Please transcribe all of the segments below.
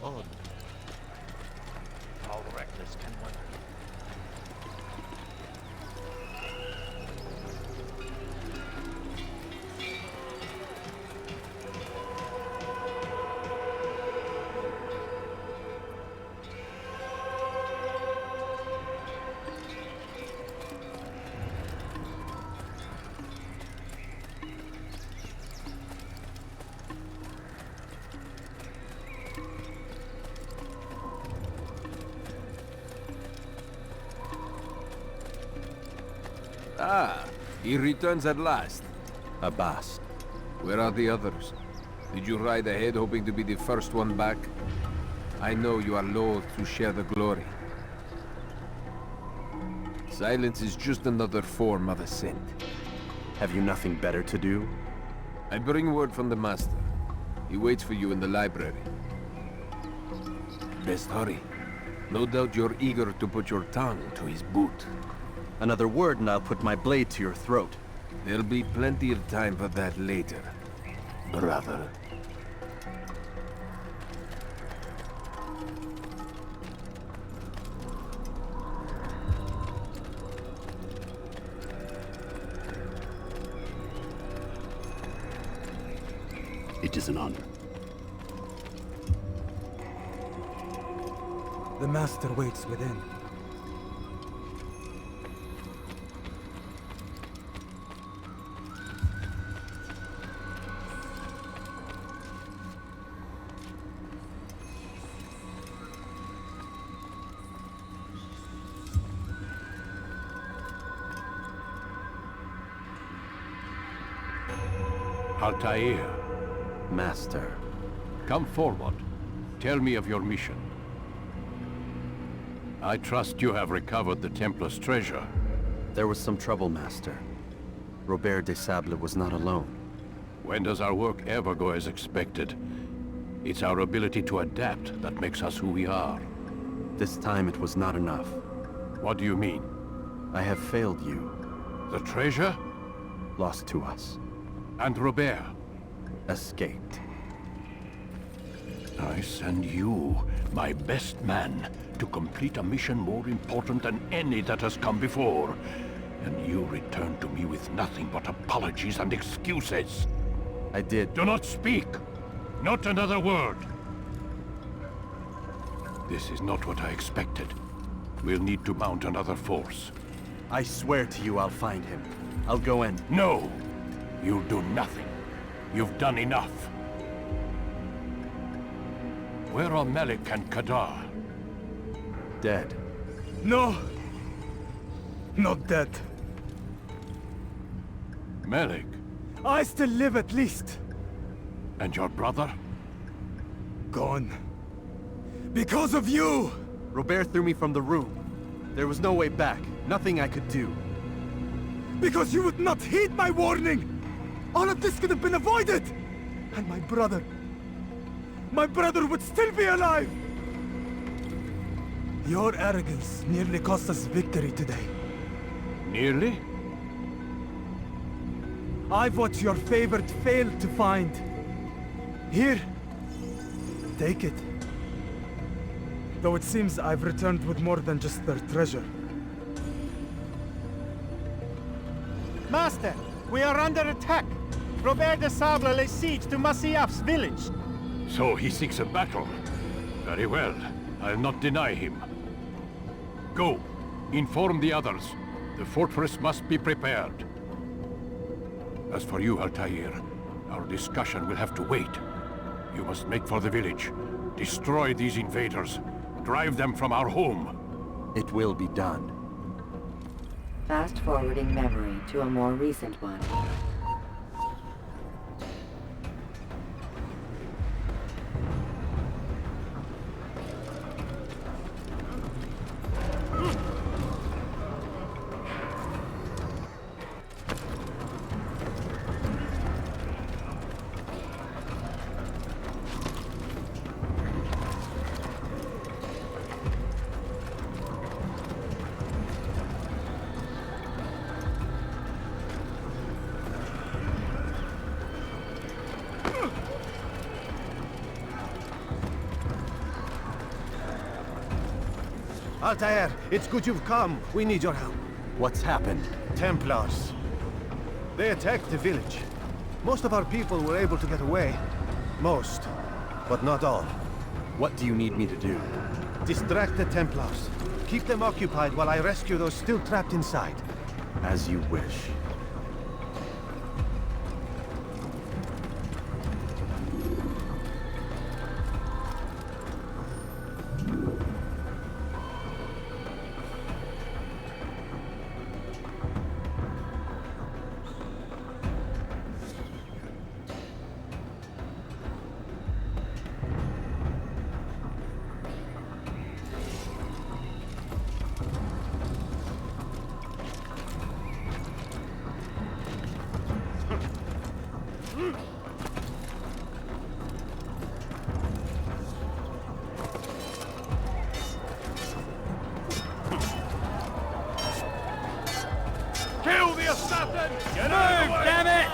odd. How reckless can one be? Ah, he returns at last. Abbas, where are the others? Did you ride ahead hoping to be the first one back? I know you are loath to share the glory. Silence is just another form of assent. Have you nothing better to do? I bring word from the Master. He waits for you in the library. Best hurry. No doubt you're eager to put your tongue to his boot. Another word and I'll put my blade to your throat. There'll be plenty of time for that later, brother. It is an honor. The Master waits within. Altair, Master. come forward. Tell me of your mission. I trust you have recovered the Templar's treasure. There was some trouble, Master. Robert de Sable was not alone. When does our work ever go as expected? It's our ability to adapt that makes us who we are. This time it was not enough. What do you mean? I have failed you. The treasure? Lost to us. And Robert? Escaped. I send you, my best man, to complete a mission more important than any that has come before. And you return to me with nothing but apologies and excuses. I did. Do not speak! Not another word! This is not what I expected. We'll need to mount another force. I swear to you I'll find him. I'll go in. No! You'll do nothing. You've done enough. Where are Malik and Kadar? Dead. No! Not dead. Malik? I still live at least. And your brother? Gone. Because of you! Robert threw me from the room. There was no way back. Nothing I could do. Because you would not heed my warning! All of this could have been avoided! And my brother would still be alive! Your arrogance nearly cost us victory today. Nearly? I've what your favorite failed to find. Here, take it. Though it seems I've returned with more than just their treasure. Master, we are under attack. Robert de Sable lays siege to Masyaf's village. So he seeks a battle. Very well. I'll not deny him. Go. Inform the others. The fortress must be prepared. As for you, Altair, our discussion will have to wait. You must make for the village. Destroy these invaders. Drive them from our home. It will be done. Fast-forwarding memory to a more recent one. Altair, it's good you've come. We need your help. What's happened? Templars. They attacked the village. Most of our people were able to get away. Most, but not all. What do you need me to do? Distract the Templars. Keep them occupied while I rescue those still trapped inside. As you wish. Kill the assassin! Get out of the way! Damn it!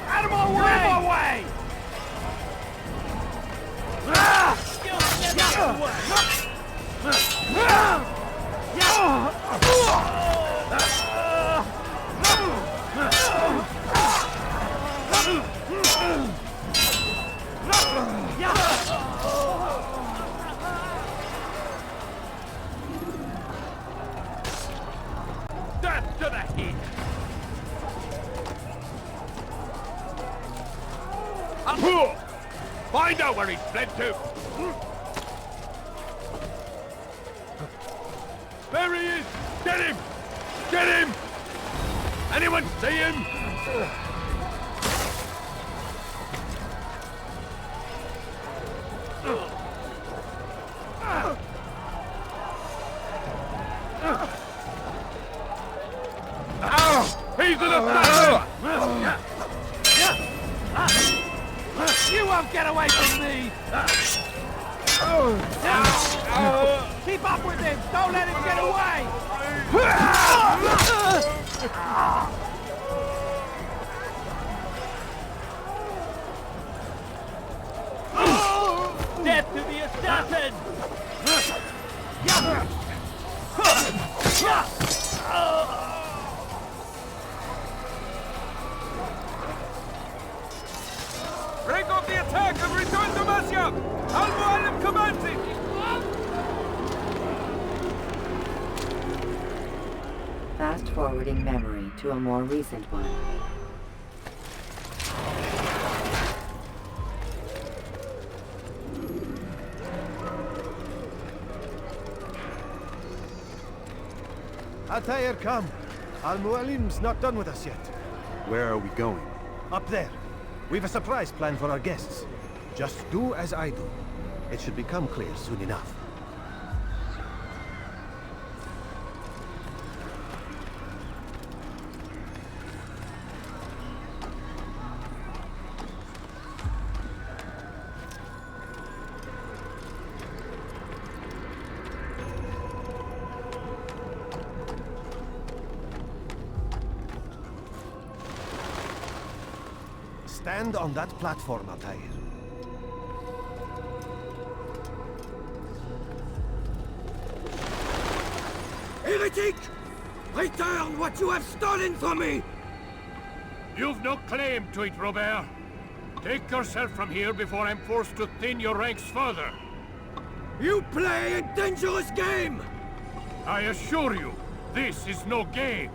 Out of my way! Death to the heat! Find out where he's fled to! There he is! Get him! Get him! Anyone see him? He's an assassin! You won't get away from me! Keep up with him! Don't let him get away! Death to the assassin! Break off the attack and return to Masyaf! Al-Mualim commands it! Fast forwarding memory to a more recent one. Altair, come. Al-Mualim's not done with us yet. Where are we going? Up there. We've a surprise plan for our guests. Just do as I do. It should become clear soon enough. Stand on that platform, Altair. Heretic! Return what you have stolen from me! You've no claim to it, Robert. Take yourself from here before I'm forced to thin your ranks further. You play a dangerous game! I assure you, this is no game.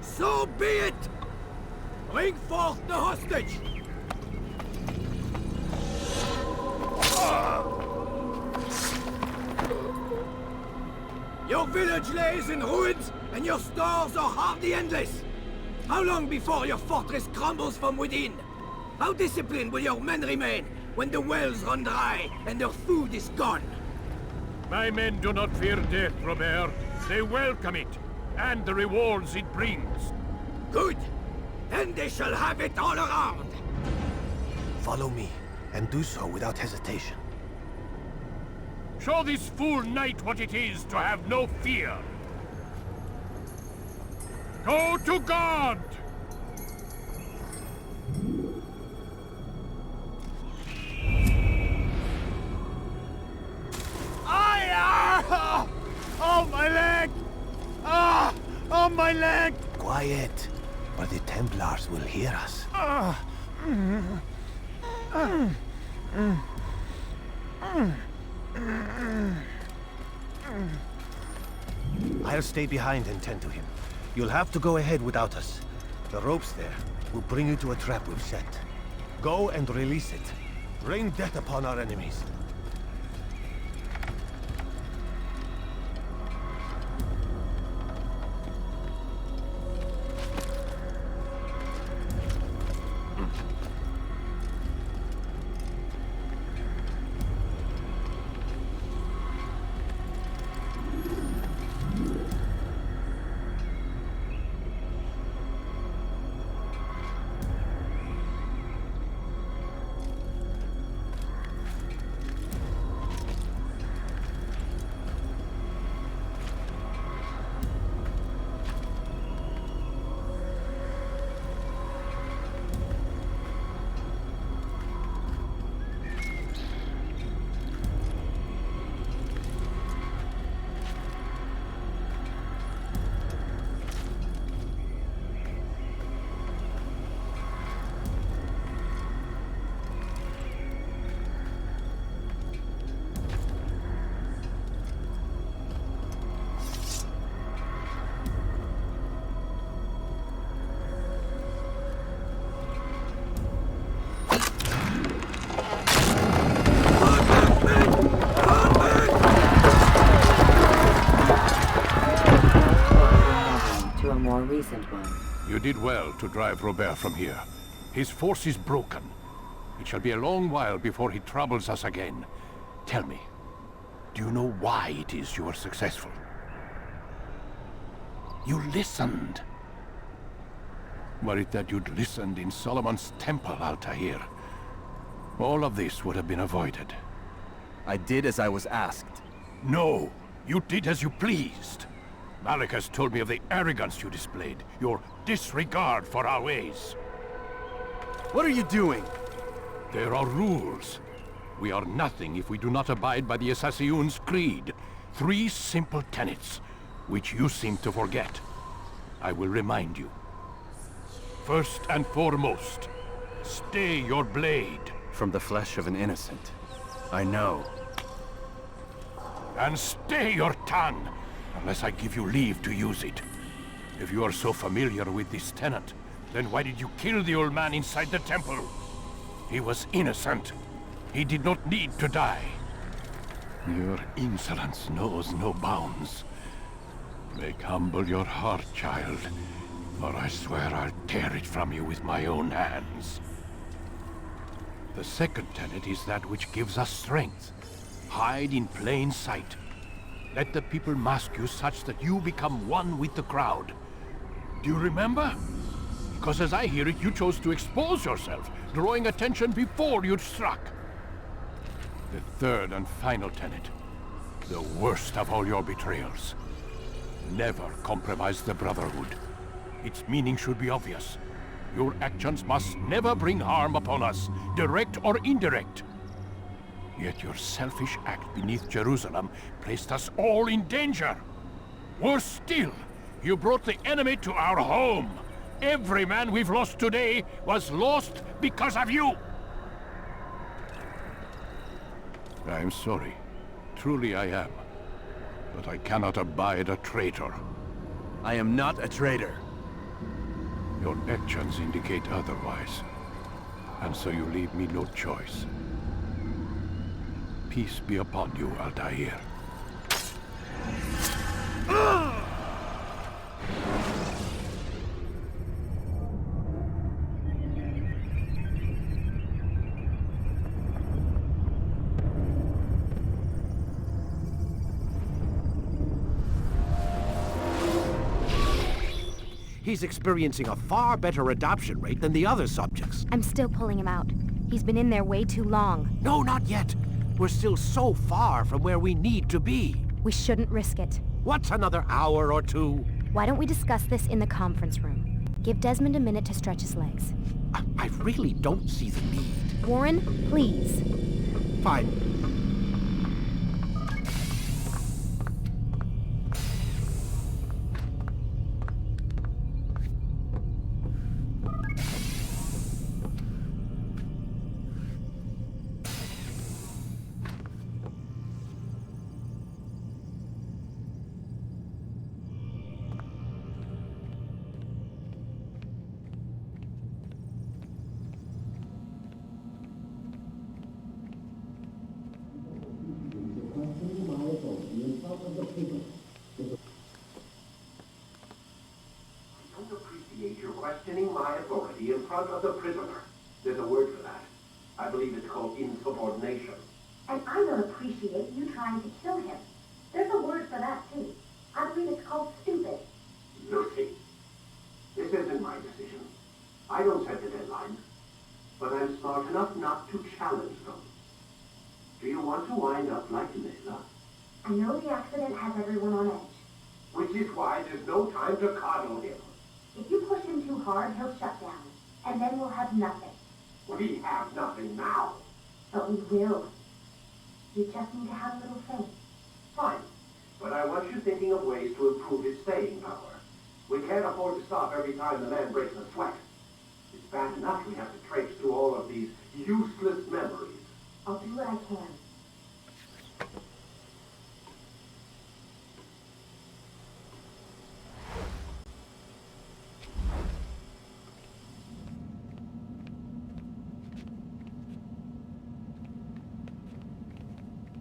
So be it! Bring forth the hostage! Your village lays in ruins, and your stores are hardly endless. How long before your fortress crumbles from within? How disciplined will your men remain when the wells run dry and their food is gone? My men do not fear death, Robert. They welcome it, and the rewards it brings. Good! Then they shall have it all around! Follow me, and do so without hesitation. Show this fool knight what it is to have no fear! Go to God! Oh, my leg! Ah! Oh, my leg! Quiet, or the Templars will hear us. I'll stay behind and tend to him. You'll have to go ahead without us. The ropes there will bring you to a trap we've set. Go and release it. Rain death upon our enemies. To a more recent one. You did well to drive Robert from here. His force is broken. It shall be a long while before he troubles us again. Tell me, do you know why it is you were successful? You listened. Were it that you'd listened in Solomon's temple, Altair, all of this would have been avoided. I did as I was asked. No, you did as you pleased. Malik has told me of the arrogance you displayed, your disregard for our ways. What are you doing? There are rules. We are nothing if we do not abide by the Assassin's creed. 3 simple tenets, which you seem to forget. I will remind you. First and foremost, stay your blade. From the flesh of an innocent. I know. And stay your tongue, unless I give you leave to use it. If you are so familiar with this tenet, then why did you kill the old man inside the temple? He was innocent. He did not need to die. Your insolence knows no bounds. Make humble your heart, child, or I swear I'll tear it from you with my own hands. The second tenet is that which gives us strength. Hide in plain sight. Let the people mask you such that you become one with the crowd. Do you remember? Because as I hear it, you chose to expose yourself, drawing attention before you'd struck. The third and final tenet, the worst of all your betrayals. Never compromise the Brotherhood. Its meaning should be obvious. Your actions must never bring harm upon us, direct or indirect. Yet your selfish act beneath Jerusalem placed us all in danger. Worse still, you brought the enemy to our home. Every man we've lost today was lost because of you. I'm sorry. Truly I am. But I cannot abide a traitor. I am not a traitor. Your actions indicate otherwise. And so you leave me no choice. Peace be upon you, Altair. He's experiencing a far better adoption rate than the other subjects. I'm still pulling him out. He's been in there way too long. No, not yet. We're still so far from where we need to be. We shouldn't risk it. What's another hour or two? Why don't we discuss this in the conference room? Give Desmond a minute to stretch his legs. I really don't see the need. Warren, please. Fine. You're questioning my authority in front of the prisoner. There's a word for that. I believe it's called insubordination. And I don't appreciate you trying to kill him. There's a word for that, too. I believe it's called stupid. Lucy, this isn't my decision. I don't set the deadlines. But I'm smart enough not to challenge them. Do you want to wind up like Layla? I know the accident has everyone on edge. Which is why there's no time to coddle him. If you push him too hard, he'll shut down. And then we'll have nothing. We have nothing now. But we will. You just need to have a little faith. Fine. But I want you thinking of ways to improve his staying power. We can't afford to stop every time the man breaks a sweat. It's bad enough we have to traipse through all of these useless memories. I'll do what I can.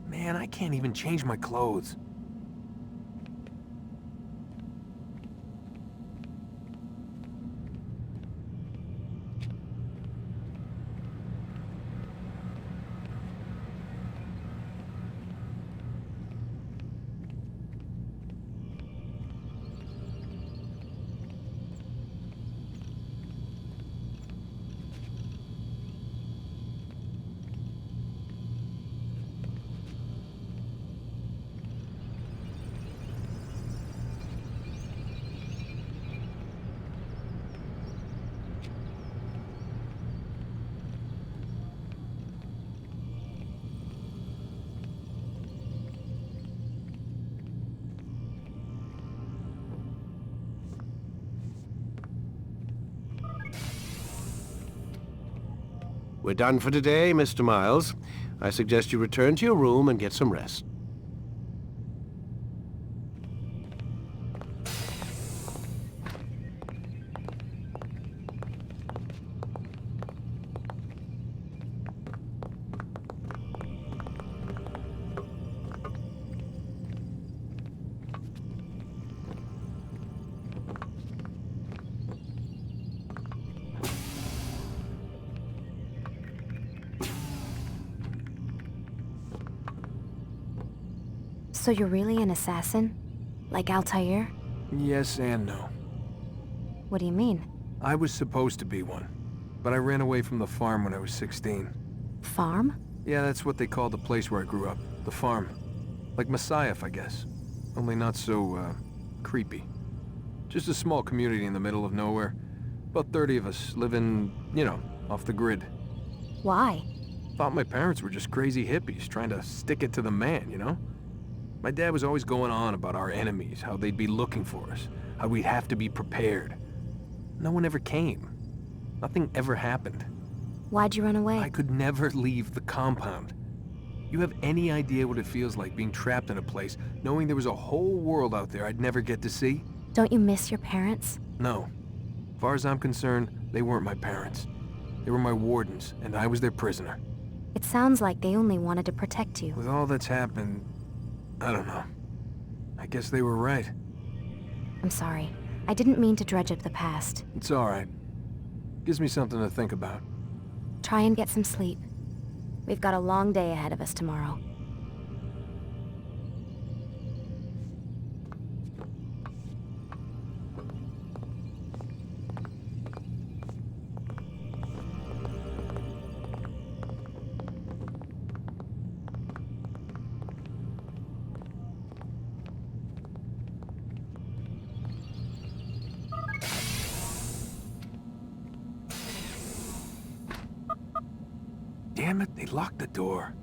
Man, I can't even change my clothes. We're done for today, Mr. Miles. I suggest you return to your room and get some rest. So you're really an assassin? Like Altair? Yes and no. What do you mean? I was supposed to be one, but I ran away from the farm when I was 16. Farm? Yeah, that's what they called the place where I grew up. The farm. Like Messiah, I guess. Only not so, creepy. Just a small community in the middle of nowhere. About 30 of us living, you know, off the grid. Why? Thought my parents were just crazy hippies trying to stick it to the man, you know? My dad was always going on about our enemies, how they'd be looking for us, how we'd have to be prepared. No one ever came. Nothing ever happened. Why'd you run away? I could never leave the compound. You have any idea what it feels like being trapped in a place, knowing there was a whole world out there I'd never get to see? Don't you miss your parents? No. As far as I'm concerned, they weren't my parents. They were my wardens, and I was their prisoner. It sounds like they only wanted to protect you. With all that's happened, I don't know. I guess they were right. I'm sorry. I didn't mean to dredge up the past. It's all right. Gives me something to think about. Try and get some sleep. We've got a long day ahead of us tomorrow. Damn it, they locked the door.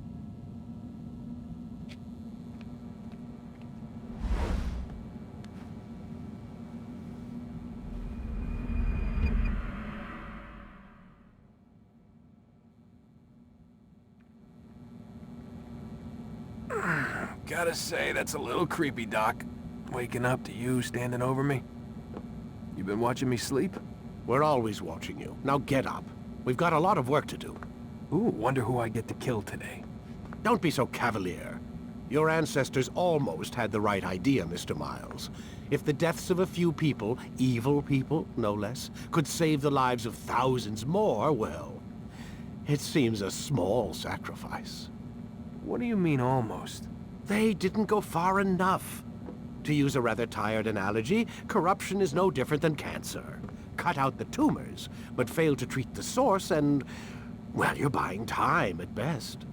Gotta say, that's a little creepy, Doc. Waking up to you standing over me. You been watching me sleep? We're always watching you. Now get up. We've got a lot of work to do. Ooh, wonder who I get to kill today. Don't be so cavalier. Your ancestors almost had the right idea, Mr. Miles. If the deaths of a few people, evil people, no less, could save the lives of thousands more, well, it seems a small sacrifice. What do you mean, almost? They didn't go far enough. To use a rather tired analogy, corruption is no different than cancer. Cut out the tumors, but fail to treat the source and, well, you're buying time at best.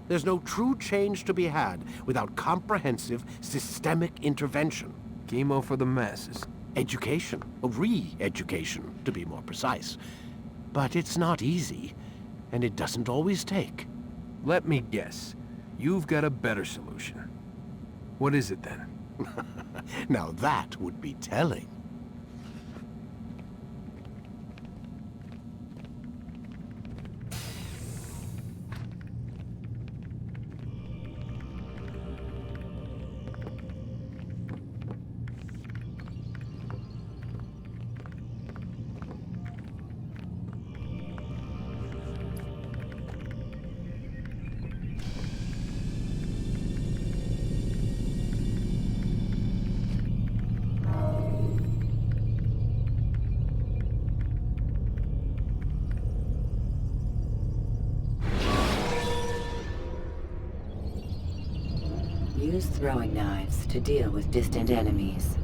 There's no true change to be had without comprehensive, systemic intervention. Chemo for the masses. Education, re-education, to be more precise. But it's not easy, and it doesn't always take. Let me guess. You've got a better solution. What is it then? Now that would be telling. Use throwing knives to deal with distant enemies.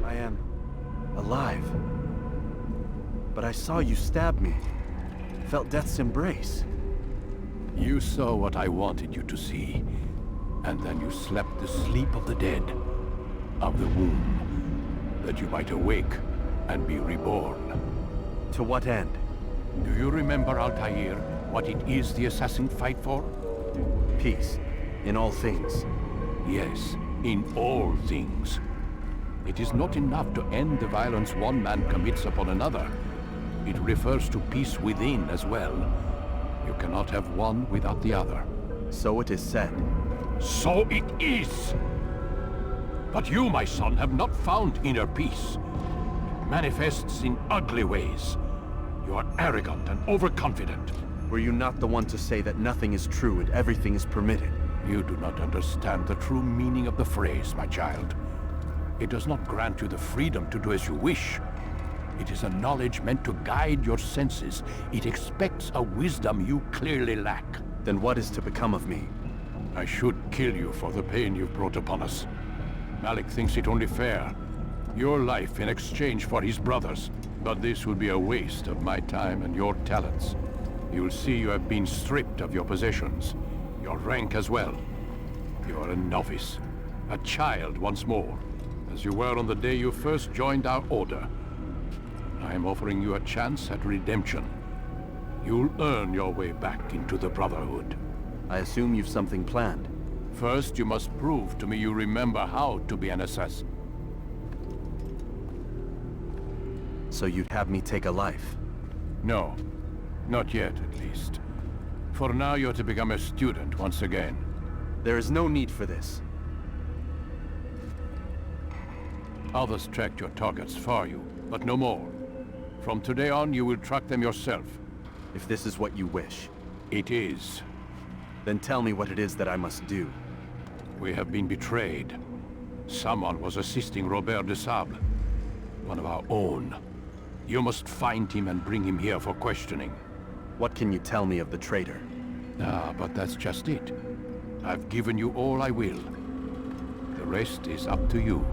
I am alive. But I saw you stab me. Felt death's embrace. You saw what I wanted you to see. And then you slept the sleep of the dead, of the womb, that you might awake and be reborn. To what end? Do you remember, Altair, what it is the assassins fight for? Peace, in all things. Yes, in all things. It is not enough to end the violence one man commits upon another. It refers to peace within as well. You cannot have one without the other. So it is said. So it is! But you, my son, have not found inner peace. It manifests in ugly ways. You are arrogant and overconfident. Were you not the one to say that nothing is true and everything is permitted? You do not understand the true meaning of the phrase, my child. It does not grant you the freedom to do as you wish. It is a knowledge meant to guide your senses. It expects a wisdom you clearly lack. Then what is to become of me? I should kill you for the pain you've brought upon us. Malik thinks it only fair. Your life in exchange for his brother's. But this would be a waste of my time and your talents. You'll see you have been stripped of your possessions. Your rank as well. You are a novice. A child once more. As you were on the day you first joined our order. I am offering you a chance at redemption. You'll earn your way back into the Brotherhood. I assume you've something planned. First, you must prove to me you remember how to be an assassin. So you'd have me take a life? No. Not yet, at least. For now, you're to become a student once again. There is no need for this. Others tracked your targets for you, but no more. From today on, you will track them yourself. If this is what you wish. It is. Then tell me what it is that I must do. We have been betrayed. Someone was assisting Robert de Sable, one of our own. You must find him and bring him here for questioning. What can you tell me of the traitor? Ah, but that's just it. I've given you all I will. The rest is up to you.